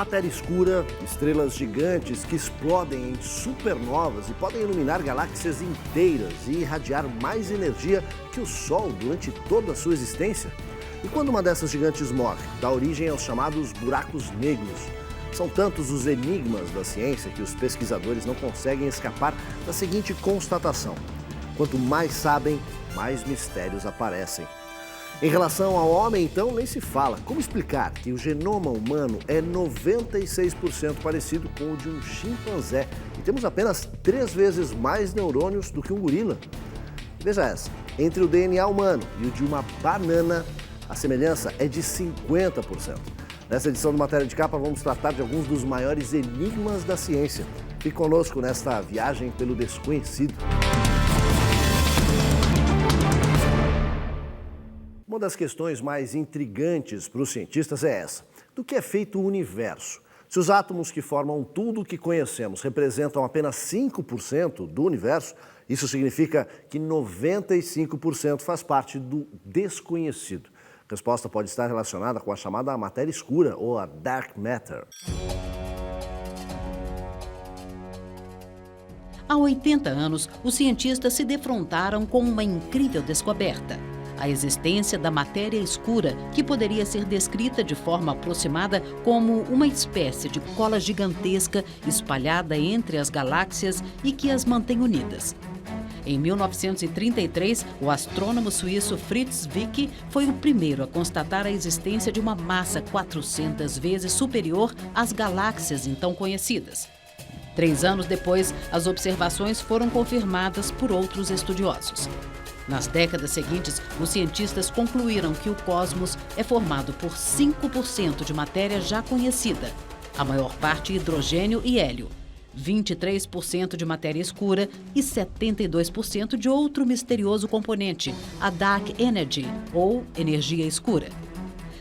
Matéria escura, estrelas gigantes que explodem em supernovas e podem iluminar galáxias inteiras e irradiar mais energia que o Sol durante toda a sua existência. E quando uma dessas gigantes morre, dá origem aos chamados buracos negros. São tantos os enigmas da ciência que os pesquisadores não conseguem escapar da seguinte constatação: quanto mais sabem, mais mistérios aparecem. Em relação ao homem, então, nem se fala. Como explicar que o genoma humano é 96% parecido com o de um chimpanzé e temos apenas 3 vezes mais neurônios do que um gorila? Veja essa, entre o DNA humano e o de uma banana, a semelhança é de 50%. Nessa edição do Matéria de Capa, vamos tratar de alguns dos maiores enigmas da ciência. Fique conosco nesta viagem pelo desconhecido. Uma das questões mais intrigantes para os cientistas é essa: do que é feito o universo? Se os átomos que formam tudo o que conhecemos representam apenas 5% do universo, isso significa que 95% faz parte do desconhecido. A resposta pode estar relacionada com a chamada matéria escura ou a dark matter. Há 80 anos, os cientistas se defrontaram com uma incrível descoberta: a existência da matéria escura, que poderia ser descrita de forma aproximada como uma espécie de cola gigantesca espalhada entre as galáxias e que as mantém unidas. Em 1933, o astrônomo suíço Fritz Zwicky foi o primeiro a constatar a existência de uma massa 400 vezes superior às galáxias então conhecidas. 3 anos depois, as observações foram confirmadas por outros estudiosos. Nas décadas seguintes, os cientistas concluíram que o cosmos é formado por 5% de matéria já conhecida, a maior parte hidrogênio e hélio, 23% de matéria escura e 72% de outro misterioso componente, a Dark Energy, ou energia escura.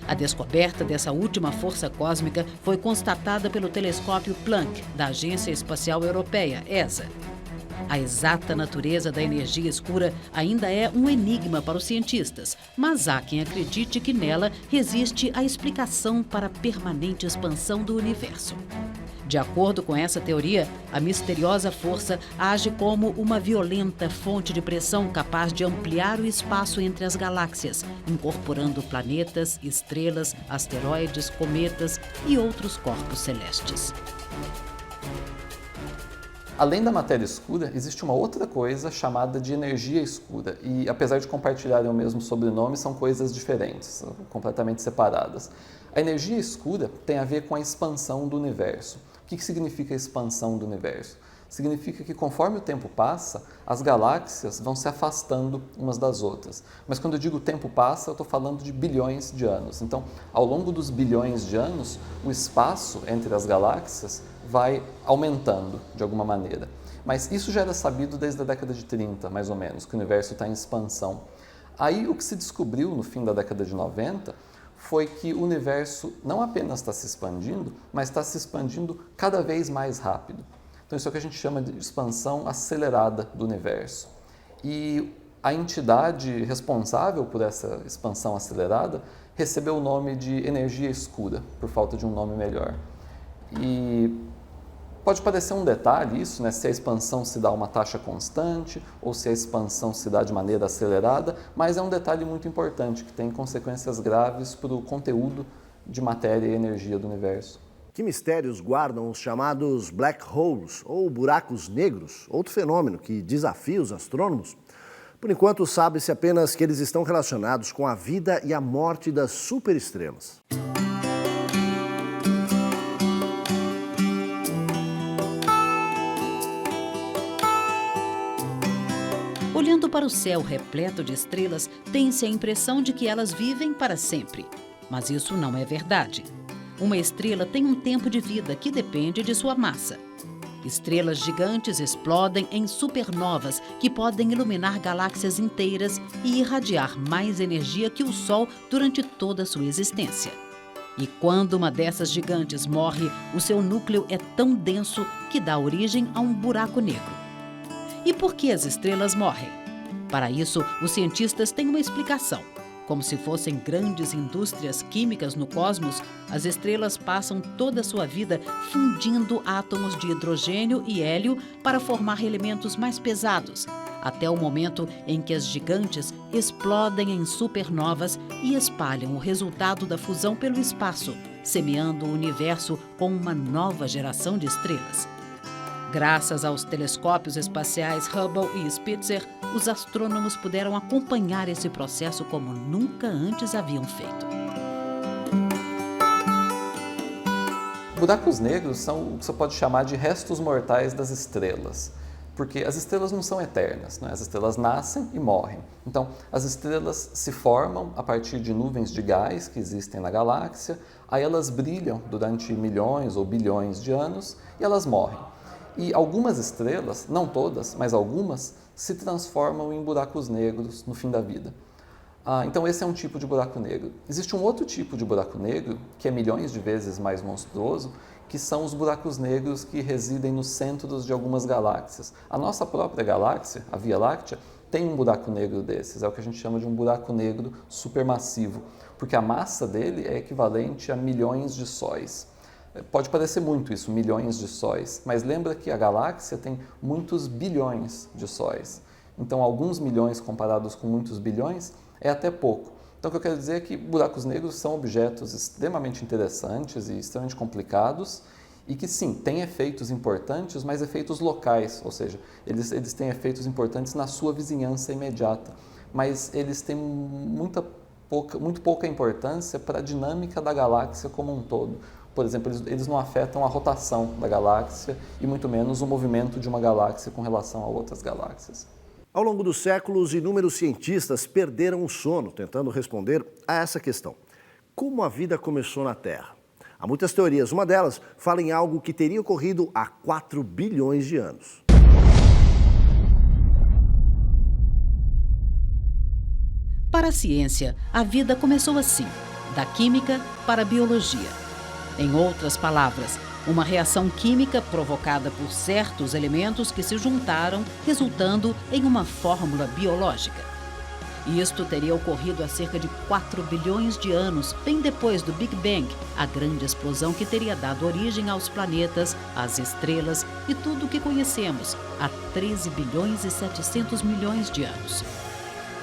A descoberta dessa última força cósmica foi constatada pelo telescópio Planck, da Agência Espacial Europeia, ESA. A exata natureza da energia escura ainda é um enigma para os cientistas, mas há quem acredite que nela resiste a explicação para a permanente expansão do universo. De acordo com essa teoria, a misteriosa força age como uma violenta fonte de pressão capaz de ampliar o espaço entre as galáxias, incorporando planetas, estrelas, asteroides, cometas e outros corpos celestes. Além da matéria escura, existe uma outra coisa chamada de energia escura. E apesar de compartilharem o mesmo sobrenome, são coisas diferentes, completamente separadas. A energia escura tem a ver com a expansão do universo. O que significa a expansão do universo? Significa que conforme o tempo passa, as galáxias vão se afastando umas das outras. Mas quando eu digo tempo passa, eu estou falando de bilhões de anos. Então, ao longo dos bilhões de anos, o espaço entre as galáxias vai aumentando de alguma maneira. Mas isso já era sabido desde a década de 30, mais ou menos, que o universo está em expansão. Aí o que se descobriu no fim da década de 90 foi que o universo não apenas está se expandindo, mas está se expandindo cada vez mais rápido. Então isso é o que a gente chama de expansão acelerada do universo. E a entidade responsável por essa expansão acelerada recebeu o nome de energia escura, por falta de um nome melhor. E pode parecer um detalhe isso, né? Se a expansão se dá a uma taxa constante ou se a expansão se dá de maneira acelerada, mas é um detalhe muito importante que tem consequências graves para o conteúdo de matéria e energia do universo. Que mistérios guardam os chamados black holes, ou buracos negros, outro fenômeno que desafia os astrônomos? Por enquanto, sabe-se apenas que eles estão relacionados com a vida e a morte das superestrelas. Olhando para o céu repleto de estrelas, tem-se a impressão de que elas vivem para sempre. Mas isso não é verdade. Uma estrela tem um tempo de vida que depende de sua massa. Estrelas gigantes explodem em supernovas que podem iluminar galáxias inteiras e irradiar mais energia que o Sol durante toda a sua existência. E quando uma dessas gigantes morre, o seu núcleo é tão denso que dá origem a um buraco negro. E por que as estrelas morrem? Para isso, os cientistas têm uma explicação. Como se fossem grandes indústrias químicas no cosmos, as estrelas passam toda a sua vida fundindo átomos de hidrogênio e hélio para formar elementos mais pesados, até o momento em que as gigantes explodem em supernovas e espalham o resultado da fusão pelo espaço, semeando o universo com uma nova geração de estrelas. Graças aos telescópios espaciais Hubble e Spitzer, os astrônomos puderam acompanhar esse processo como nunca antes haviam feito. Buracos negros são o que você pode chamar de restos mortais das estrelas, porque as estrelas não são eternas, né? As estrelas nascem e morrem. Então, as estrelas se formam a partir de nuvens de gás que existem na galáxia, aí elas brilham durante milhões ou bilhões de anos e elas morrem. E algumas estrelas, não todas, mas algumas, se transformam em buracos negros no fim da vida. Então esse é um tipo de buraco negro. Existe um outro tipo de buraco negro, que é milhões de vezes mais monstruoso, que são os buracos negros que residem nos centros de algumas galáxias. A nossa própria galáxia, a Via Láctea, tem um buraco negro desses, é o que a gente chama de um buraco negro supermassivo, porque a massa dele é equivalente a milhões de sóis. Pode parecer muito isso, milhões de sóis, mas lembra que a galáxia tem muitos bilhões de sóis. Então, alguns milhões comparados com muitos bilhões é até pouco. Então, o que eu quero dizer é que buracos negros são objetos extremamente interessantes e extremamente complicados e que, sim, têm efeitos importantes, mas efeitos locais, ou seja, eles têm efeitos importantes na sua vizinhança imediata, mas eles têm muito pouca importância para a dinâmica da galáxia como um todo. Por exemplo, eles não afetam a rotação da galáxia e muito menos o movimento de uma galáxia com relação a outras galáxias. Ao longo dos séculos, inúmeros cientistas perderam o sono tentando responder a essa questão. Como a vida começou na Terra? Há muitas teorias. Uma delas fala em algo que teria ocorrido há 4 bilhões de anos. Para a ciência, a vida começou assim, da química para a biologia. Em outras palavras, uma reação química provocada por certos elementos que se juntaram, resultando em uma fórmula biológica. Isto teria ocorrido há cerca de 4 bilhões de anos, bem depois do Big Bang, a grande explosão que teria dado origem aos planetas, às estrelas e tudo o que conhecemos, há 13 bilhões e 700 milhões de anos.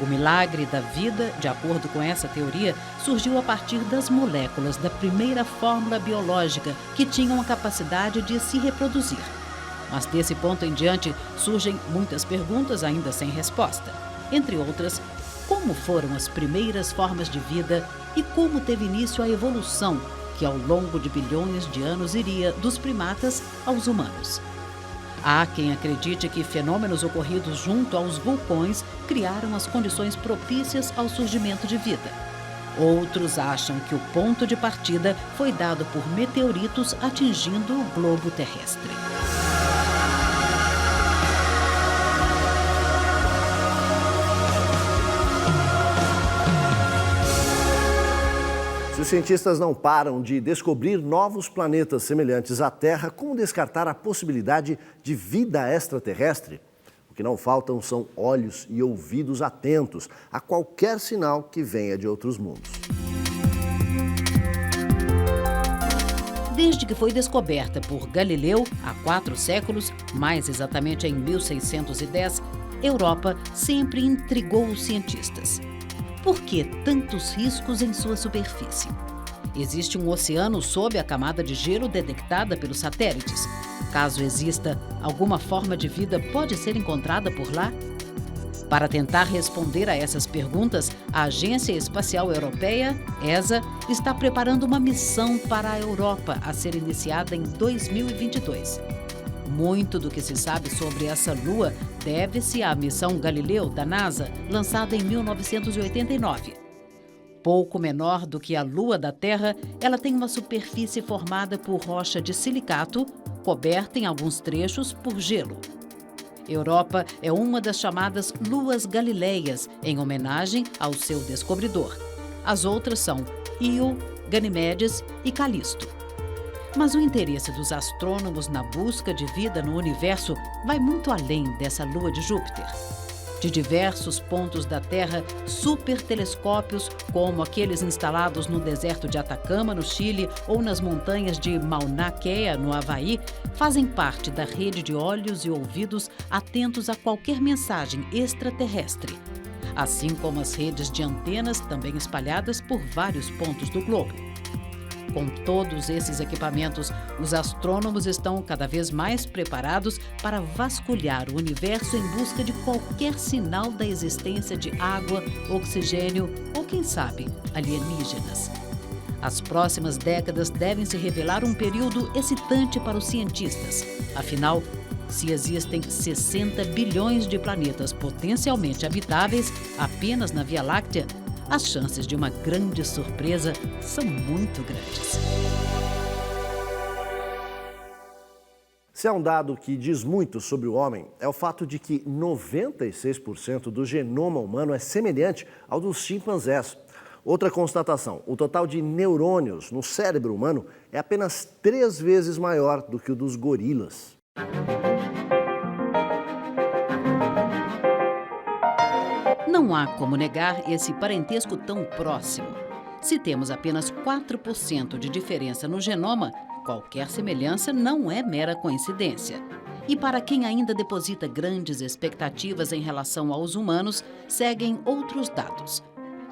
O milagre da vida, de acordo com essa teoria, surgiu a partir das moléculas da primeira fórmula biológica que tinham a capacidade de se reproduzir. Mas desse ponto em diante surgem muitas perguntas ainda sem resposta. Entre outras, como foram as primeiras formas de vida e como teve início a evolução, que ao longo de bilhões de anos iria dos primatas aos humanos. Há quem acredite que fenômenos ocorridos junto aos vulcões criaram as condições propícias ao surgimento de vida. Outros acham que o ponto de partida foi dado por meteoritos atingindo o globo terrestre. Se os cientistas não param de descobrir novos planetas semelhantes à Terra, como descartar a possibilidade de vida extraterrestre? O que não faltam são olhos e ouvidos atentos a qualquer sinal que venha de outros mundos. Desde que foi descoberta por Galileu, há 4 séculos, mais exatamente em 1610, Europa sempre intrigou os cientistas. Por que tantos riscos em sua superfície? Existe um oceano sob a camada de gelo detectada pelos satélites. Caso exista, alguma forma de vida pode ser encontrada por lá? Para tentar responder a essas perguntas, a Agência Espacial Europeia, ESA, está preparando uma missão para a Europa a ser iniciada em 2022. Muito do que se sabe sobre essa lua deve-se à missão Galileu da NASA, lançada em 1989. Pouco menor do que a lua da Terra, ela tem uma superfície formada por rocha de silicato, coberta em alguns trechos por gelo. Europa é uma das chamadas luas galileias, em homenagem ao seu descobridor. As outras são Io, Ganimedes e Calisto. Mas o interesse dos astrônomos na busca de vida no universo vai muito além dessa lua de Júpiter. De diversos pontos da Terra, supertelescópios, como aqueles instalados no deserto de Atacama, no Chile, ou nas montanhas de Mauna Kea, no Havaí, fazem parte da rede de olhos e ouvidos atentos a qualquer mensagem extraterrestre. Assim como as redes de antenas, também espalhadas por vários pontos do globo. Com todos esses equipamentos, os astrônomos estão cada vez mais preparados para vasculhar o universo em busca de qualquer sinal da existência de água, oxigênio ou, quem sabe, alienígenas. As próximas décadas devem se revelar um período excitante para os cientistas. Afinal, se existem 60 bilhões de planetas potencialmente habitáveis apenas na Via Láctea, as chances de uma grande surpresa são muito grandes. Se há um dado que diz muito sobre o homem, é o fato de que 96% do genoma humano é semelhante ao dos chimpanzés. Outra constatação, o total de neurônios no cérebro humano é apenas 3 vezes maior do que o dos gorilas. Não há como negar esse parentesco tão próximo. Se temos apenas 4% de diferença no genoma, qualquer semelhança não é mera coincidência. E para quem ainda deposita grandes expectativas em relação aos humanos, seguem outros dados.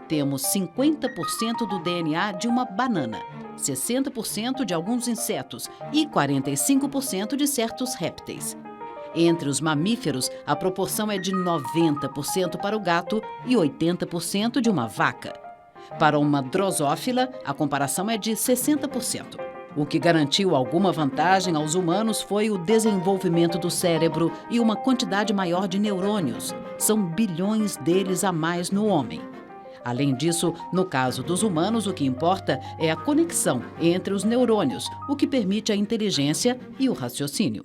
Temos 50% do DNA de uma banana, 60% de alguns insetos e 45% de certos répteis. Entre os mamíferos, a proporção é de 90% para o gato e 80% de uma vaca. Para uma drosófila, a comparação é de 60%. O que garantiu alguma vantagem aos humanos foi o desenvolvimento do cérebro e uma quantidade maior de neurônios. São bilhões deles a mais no homem. Além disso, no caso dos humanos, o que importa é a conexão entre os neurônios, o que permite a inteligência e o raciocínio.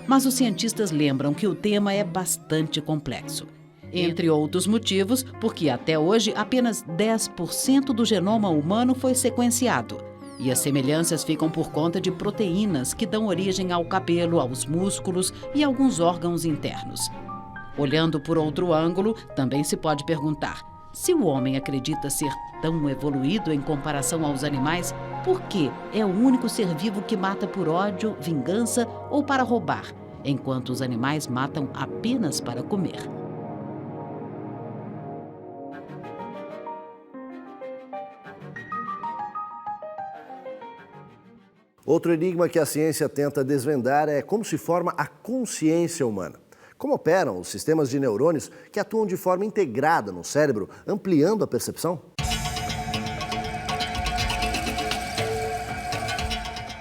Mas os cientistas lembram que o tema é bastante complexo. Entre outros motivos, porque até hoje apenas 10% do genoma humano foi sequenciado. E as semelhanças ficam por conta de proteínas que dão origem ao cabelo, aos músculos e alguns órgãos internos. Olhando por outro ângulo, também se pode perguntar: se o homem acredita ser tão evoluído em comparação aos animais, por que é o único ser vivo que mata por ódio, vingança ou para roubar, enquanto os animais matam apenas para comer? Outro enigma que a ciência tenta desvendar é como se forma a consciência humana. Como operam os sistemas de neurônios que atuam de forma integrada no cérebro, ampliando a percepção?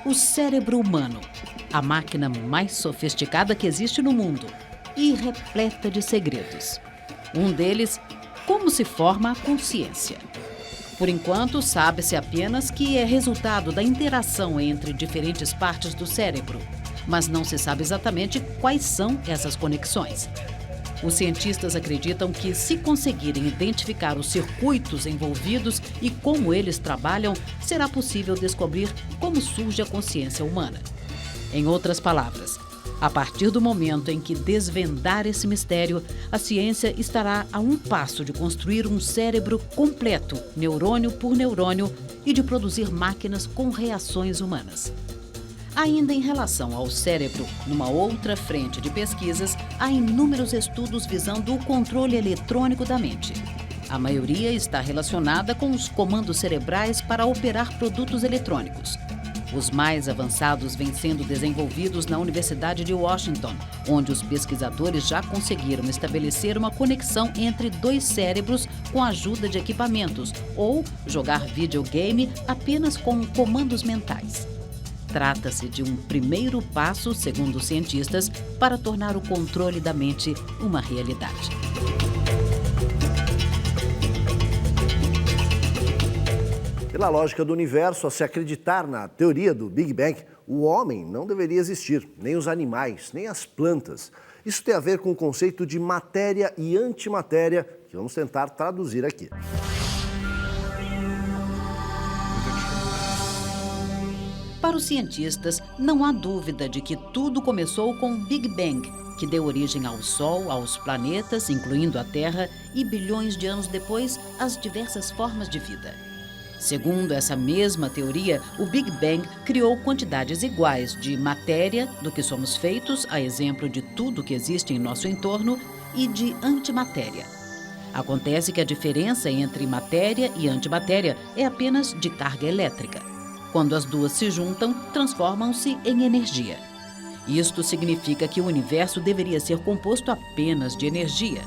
O cérebro humano, a máquina mais sofisticada que existe no mundo e repleta de segredos. Um deles, como se forma a consciência. Por enquanto, sabe-se apenas que é resultado da interação entre diferentes partes do cérebro, mas não se sabe exatamente quais são essas conexões. Os cientistas acreditam que, se conseguirem identificar os circuitos envolvidos e como eles trabalham, será possível descobrir como surge a consciência humana. Em outras palavras, a partir do momento em que desvendar esse mistério, a ciência estará a um passo de construir um cérebro completo, neurônio por neurônio, e de produzir máquinas com reações humanas. Ainda em relação ao cérebro, numa outra frente de pesquisas, há inúmeros estudos visando o controle eletrônico da mente. A maioria está relacionada com os comandos cerebrais para operar produtos eletrônicos. Os mais avançados vêm sendo desenvolvidos na Universidade de Washington, onde os pesquisadores já conseguiram estabelecer uma conexão entre 2 cérebros com a ajuda de equipamentos, ou jogar videogame apenas com comandos mentais. Trata-se de um primeiro passo, segundo os cientistas, para tornar o controle da mente uma realidade. Pela lógica do universo, a se acreditar na teoria do Big Bang, o homem não deveria existir, nem os animais, nem as plantas. Isso tem a ver com o conceito de matéria e antimatéria, que vamos tentar traduzir aqui. Para os cientistas, não há dúvida de que tudo começou com o Big Bang, que deu origem ao Sol, aos planetas, incluindo a Terra, e bilhões de anos depois, às diversas formas de vida. Segundo essa mesma teoria, o Big Bang criou quantidades iguais de matéria, do que somos feitos, a exemplo de tudo que existe em nosso entorno, e de antimatéria. Acontece que a diferença entre matéria e antimatéria é apenas de carga elétrica. Quando as duas se juntam, transformam-se em energia. Isto significa que o universo deveria ser composto apenas de energia.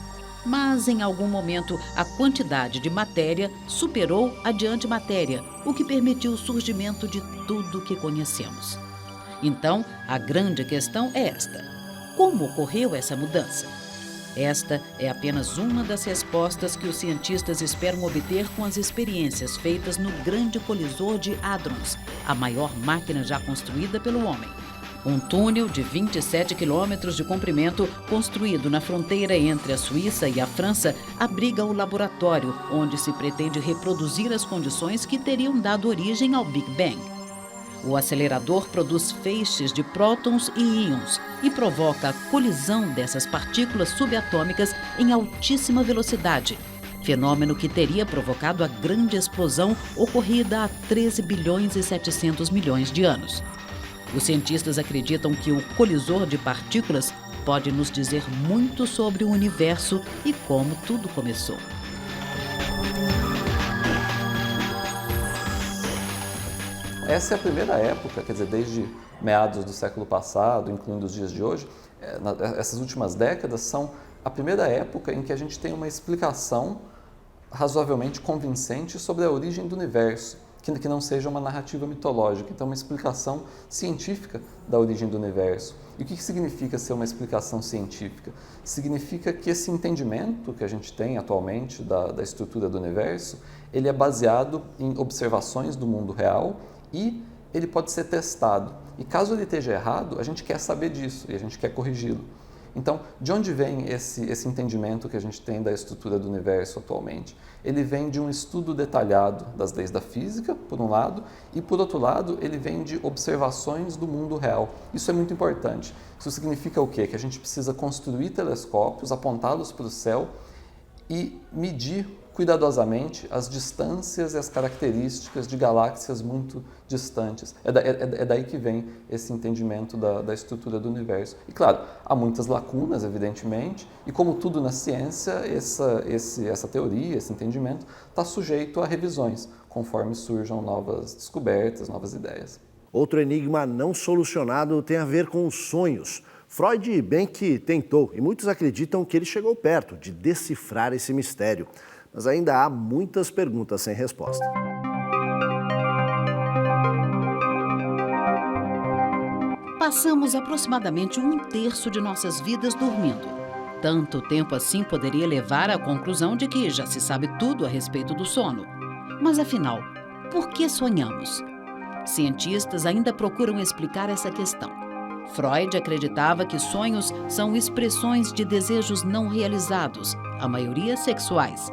Mas, em algum momento, a quantidade de matéria superou a de antimatéria, o que permitiu o surgimento de tudo o que conhecemos. Então, a grande questão é esta: como ocorreu essa mudança? Esta é apenas uma das respostas que os cientistas esperam obter com as experiências feitas no Grande Colisor de Hadrons, a maior máquina já construída pelo homem. Um túnel de 27 quilômetros de comprimento, construído na fronteira entre a Suíça e a França, abriga o laboratório, onde se pretende reproduzir as condições que teriam dado origem ao Big Bang. O acelerador produz feixes de prótons e íons e provoca a colisão dessas partículas subatômicas em altíssima velocidade, fenômeno que teria provocado a grande explosão ocorrida há 13 bilhões e 700 milhões de anos. Os cientistas acreditam que o colisor de partículas pode nos dizer muito sobre o universo e como tudo começou. Essa é a primeira época, quer dizer, desde meados do século passado, incluindo os dias de hoje, essas últimas décadas são a primeira época em que a gente tem uma explicação razoavelmente convincente sobre a origem do universo, que não seja uma narrativa mitológica, então uma explicação científica da origem do universo. E o que significa ser uma explicação científica? Significa que esse entendimento que a gente tem atualmente da estrutura do universo, ele é baseado em observações do mundo real e ele pode ser testado. E caso ele esteja errado, a gente quer saber disso e a gente quer corrigi-lo. Então, de onde vem esse entendimento que a gente tem da estrutura do universo atualmente? Ele vem de um estudo detalhado das leis da física, por um lado, e por outro lado, ele vem de observações do mundo real. Isso é muito importante. Isso significa o quê? Que a gente precisa construir telescópios, apontá-los para o céu e medir cuidadosamente as distâncias e as características de galáxias muito distantes. É daí que vem esse entendimento da estrutura do universo. E claro, há muitas lacunas, evidentemente, e como tudo na ciência, essa teoria, esse entendimento, está sujeito a revisões, conforme surjam novas descobertas, novas ideias. Outro enigma não solucionado tem a ver com os sonhos. Freud bem que tentou, e muitos acreditam que ele chegou perto de decifrar esse mistério. Mas ainda há muitas perguntas sem resposta. Passamos aproximadamente 1/3 de nossas vidas dormindo. Tanto tempo assim poderia levar à conclusão de que já se sabe tudo a respeito do sono. Mas afinal, por que sonhamos? Cientistas ainda procuram explicar essa questão. Freud acreditava que sonhos são expressões de desejos não realizados, a maioria sexuais,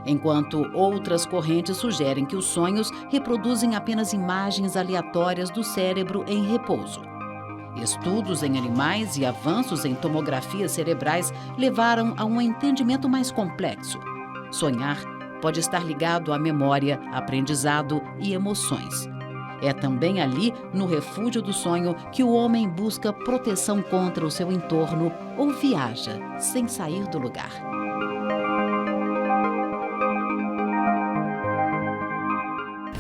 enquanto outras correntes sugerem que os sonhos reproduzem apenas imagens aleatórias do cérebro em repouso. Estudos em animais e avanços em tomografias cerebrais levaram a um entendimento mais complexo. Sonhar pode estar ligado à memória, aprendizado e emoções. É também ali, no refúgio do sonho, que o homem busca proteção contra o seu entorno ou viaja sem sair do lugar.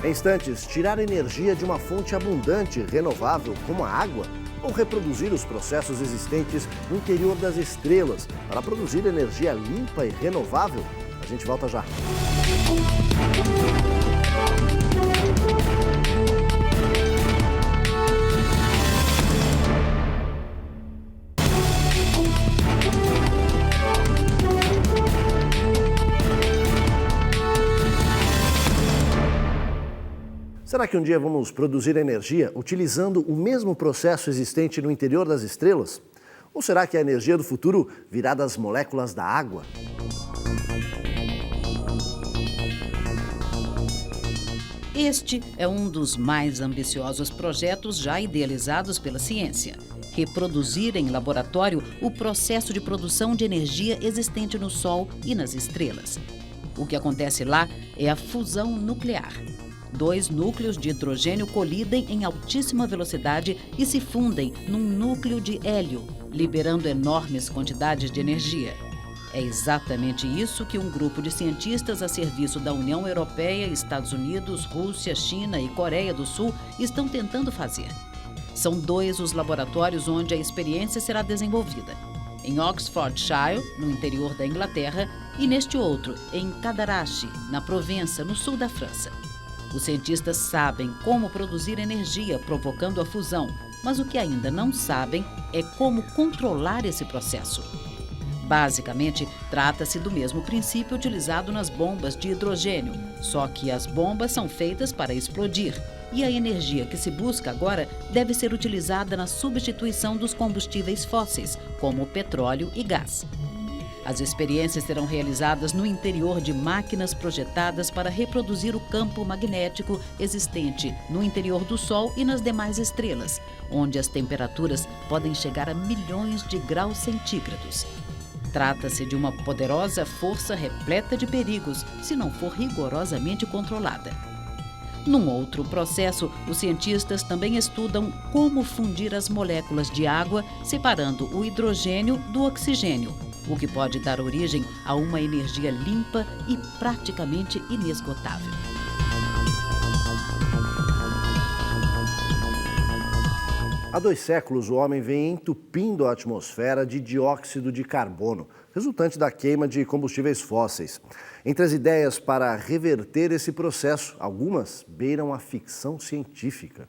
Em instantes, tirar energia de uma fonte abundante e renovável como a água ou reproduzir os processos existentes no interior das estrelas para produzir energia limpa e renovável? A gente volta já. Será que um dia vamos produzir energia utilizando o mesmo processo existente no interior das estrelas? Ou será que a energia do futuro virá das moléculas da água? Este é um dos mais ambiciosos projetos já idealizados pela ciência. reproduzir em laboratório o processo de produção de energia existente no Sol e nas estrelas. O que acontece lá é a fusão nuclear. 2 núcleos de hidrogênio colidem em altíssima velocidade e se fundem num núcleo de hélio, liberando enormes quantidades de energia. É exatamente isso que um grupo de cientistas a serviço da União Europeia, Estados Unidos, Rússia, China e Coreia do Sul estão tentando fazer. São 2 os laboratórios onde a experiência será desenvolvida. Em Oxfordshire, no interior da Inglaterra, e neste outro, em Cadarache, na Provença, no sul da França. Os cientistas sabem como produzir energia provocando a fusão, mas o que ainda não sabem é como controlar esse processo. Basicamente, trata-se do mesmo princípio utilizado nas bombas de hidrogênio, só que as bombas são feitas para explodir e a energia que se busca agora deve ser utilizada na substituição dos combustíveis fósseis, como petróleo e gás. As experiências serão realizadas no interior de máquinas projetadas para reproduzir o campo magnético existente no interior do Sol e nas demais estrelas, onde as temperaturas podem chegar a milhões de graus centígrados. Trata-se de uma poderosa força repleta de perigos, se não for rigorosamente controlada. Num outro processo, os cientistas também estudam como fundir as moléculas de água, separando o hidrogênio do oxigênio, o que pode dar origem a uma energia limpa e praticamente inesgotável. Há 2 séculos, o homem vem entupindo a atmosfera de dióxido de carbono, resultante da queima de combustíveis fósseis. Entre as ideias para reverter esse processo, algumas beiram a ficção científica.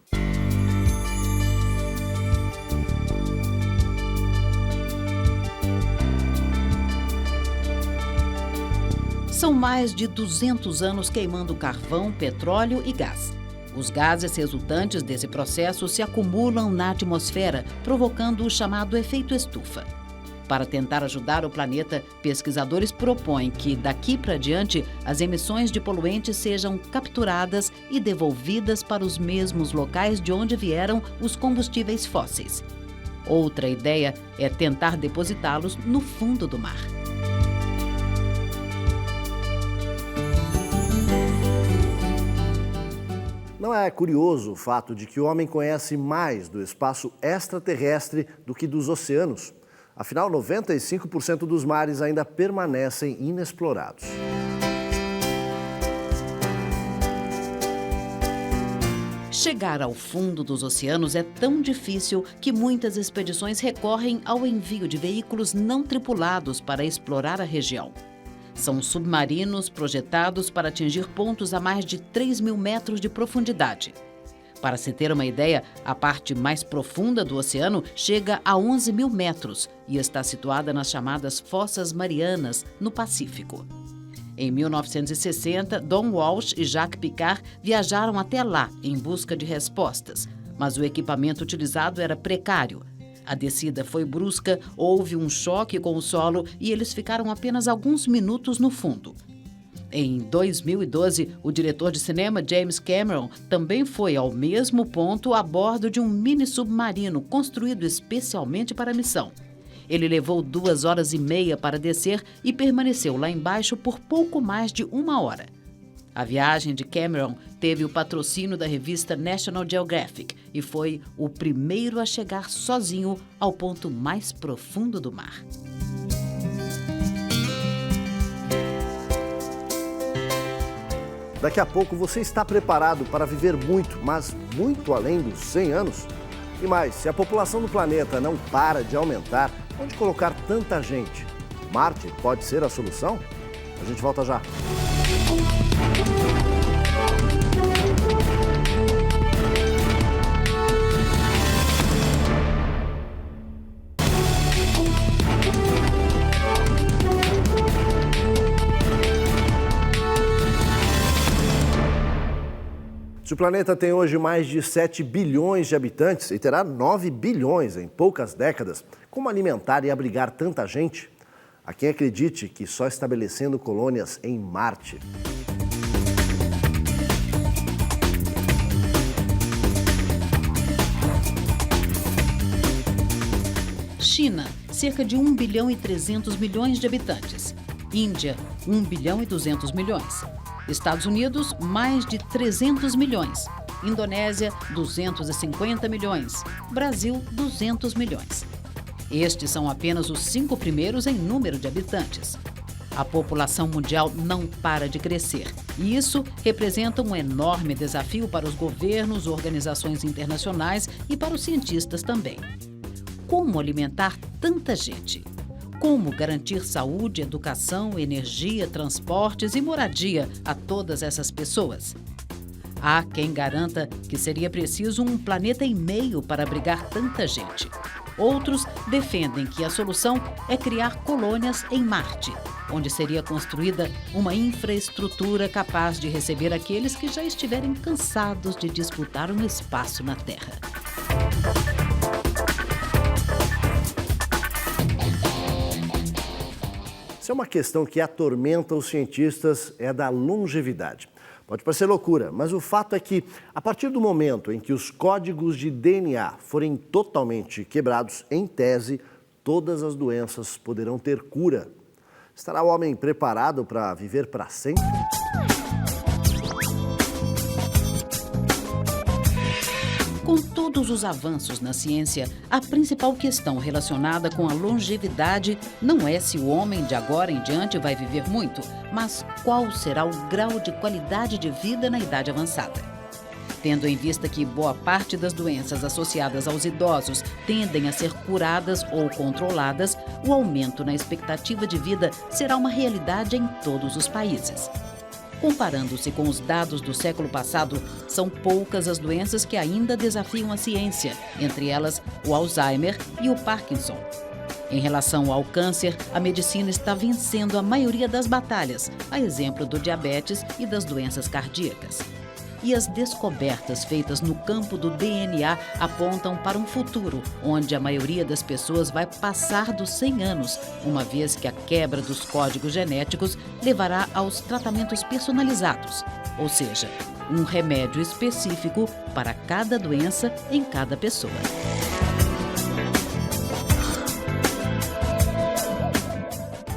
São mais de 200 anos queimando carvão, petróleo e gás. Os gases resultantes desse processo se acumulam na atmosfera, provocando o chamado efeito estufa. Para tentar ajudar o planeta, pesquisadores propõem que, daqui para diante, as emissões de poluentes sejam capturadas e devolvidas para os mesmos locais de onde vieram os combustíveis fósseis. Outra ideia é tentar depositá-los no fundo do mar. Não é curioso o fato de que o homem conhece mais do espaço extraterrestre do que dos oceanos? Afinal, 95% dos mares ainda permanecem inexplorados. Chegar ao fundo dos oceanos é tão difícil que muitas expedições recorrem ao envio de veículos não tripulados para explorar a região. São submarinos projetados para atingir pontos a mais de 3.000 metros de profundidade. Para se ter uma ideia, a parte mais profunda do oceano chega a 11.000 metros e está situada nas chamadas Fossas Marianas, no Pacífico. Em 1960, Don Walsh e Jacques Piccard viajaram até lá em busca de respostas, mas o equipamento utilizado era precário. A descida foi brusca, houve um choque com o solo e eles ficaram apenas alguns minutos no fundo. Em 2012, o diretor de cinema James Cameron também foi ao mesmo ponto a bordo de um mini-submarino construído especialmente para a missão. Ele levou 2 horas e meia para descer e permaneceu lá embaixo por pouco mais de 1 hora. A viagem de Cameron teve o patrocínio da revista National Geographic e foi o primeiro a chegar sozinho ao ponto mais profundo do mar. Daqui a pouco você está preparado para viver muito, mas muito além dos 100 anos? E mais, se a população do planeta não para de aumentar, onde colocar tanta gente? Marte pode ser a solução? A gente volta já. Se o planeta tem hoje mais de 7 bilhões de habitantes e terá 9 bilhões em poucas décadas, como alimentar e abrigar tanta gente? Há quem acredite que só estabelecendo colônias em Marte. China, cerca de 1 bilhão e 300 milhões de habitantes. Índia, 1 bilhão e 200 milhões. Estados Unidos, mais de 300 milhões. Indonésia, 250 milhões. Brasil, 200 milhões. Estes são apenas os 5 primeiros em número de habitantes. A população mundial não para de crescer e isso representa um enorme desafio para os governos, organizações internacionais e para os cientistas também. Como alimentar tanta gente? Como garantir saúde, educação, energia, transportes e moradia a todas essas pessoas? Há quem garanta que seria preciso 1,5 planeta para abrigar tanta gente. Outros defendem que a solução é criar colônias em Marte, onde seria construída uma infraestrutura capaz de receber aqueles que já estiverem cansados de disputar um espaço na Terra. Se é uma questão que atormenta os cientistas, é da longevidade. Pode parecer loucura, mas o fato é que, a partir do momento em que os códigos de DNA forem totalmente quebrados, em tese, todas as doenças poderão ter cura. Estará o homem preparado para viver para sempre? Com todos os avanços na ciência, a principal questão relacionada com a longevidade não é se o homem de agora em diante vai viver muito, mas qual será o grau de qualidade de vida na idade avançada. Tendo em vista que boa parte das doenças associadas aos idosos tendem a ser curadas ou controladas, o aumento na expectativa de vida será uma realidade em todos os países. Comparando-se com os dados do século passado, são poucas as doenças que ainda desafiam a ciência, entre elas o Alzheimer e o Parkinson. Em relação ao câncer, a medicina está vencendo a maioria das batalhas, a exemplo do diabetes e das doenças cardíacas. E as descobertas feitas no campo do DNA apontam para um futuro onde a maioria das pessoas vai passar dos 100 anos, uma vez que a quebra dos códigos genéticos levará aos tratamentos personalizados, ou seja, um remédio específico para cada doença em cada pessoa.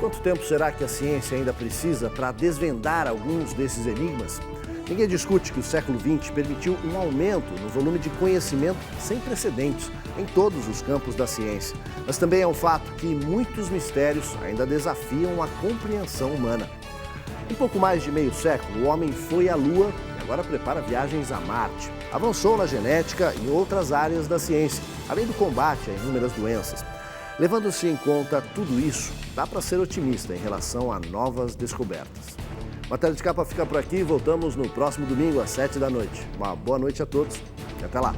Quanto tempo será que a ciência ainda precisa para desvendar alguns desses enigmas? Ninguém discute que o século XX permitiu um aumento no volume de conhecimento sem precedentes em todos os campos da ciência. Mas também é um fato que muitos mistérios ainda desafiam a compreensão humana. Em pouco mais de meio século, o homem foi à Lua e agora prepara viagens a Marte. Avançou na genética e em outras áreas da ciência, além do combate a inúmeras doenças. Levando-se em conta tudo isso, dá para ser otimista em relação a novas descobertas. Matéria de Capa fica por aqui, voltamos no próximo domingo às 7 da noite. Uma boa noite a todos e até lá!